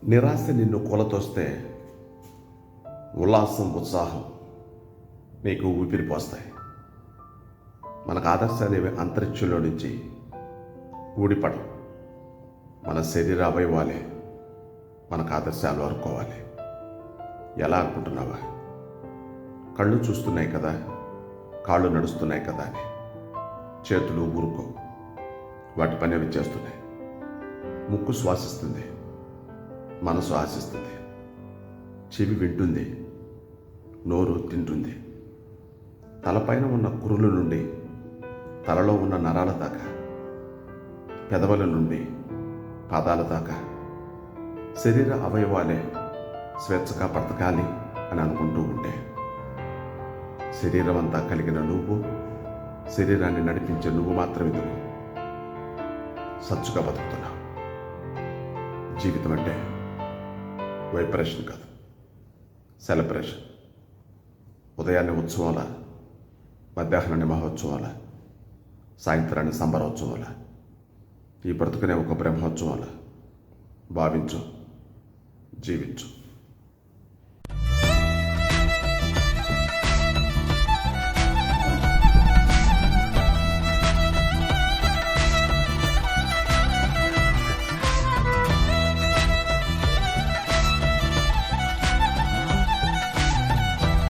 నిరాశ నిన్ను కూలతోస్తే ఉల్లాసం ఉత్సాహం నీకు ఊపిరిపోస్తాయి. మనకు ఆదర్శాలు ఏవి అంతరిక్షంలో నుంచి ఊడిపడం. మన శరీర అవయవాలే మనకు ఆదర్శాలు అనుకోవాలి. ఎలా అనుకుంటున్నావా? కళ్ళు చూస్తున్నాయి కదా, కాళ్ళు నడుస్తున్నాయి కదా అని చేతులు ఊరుకో, వాటి పని అవి చేస్తున్నాయి. ముక్కు శ్వాసిస్తుంది, మనసు ఆశిస్తుంది, చెవి వింటుంది, నోరు తింటుంది. తలపైన ఉన్న కురుల నుండి తలలో ఉన్న నరాల దాకా, పెదవుల నుండి పాదాల దాకా శరీర అవయవాలే స్వేచ్ఛగా బ్రతకాలి అని అనుకుంటూ ఉంటే, శరీరం అంతా కలిగిన నువ్వు, శరీరాన్ని నడిపించే నువ్వు మాత్రం ఎందుకు సచ్చుగా బతుకుతున్నావు? జీవితం అంటే వైబ్రేషన్ కాదు, సెలబ్రేషన్. ఉదయాన్నే ఉత్సవాల, మధ్యాహ్నాన్ని మహోత్సవాల, సాయంత్రాన్ని సంబరోత్సవాల, ఈ బ్రతుకునే ఒక బ్రహ్మోత్సవాల భావించు, జీవించు.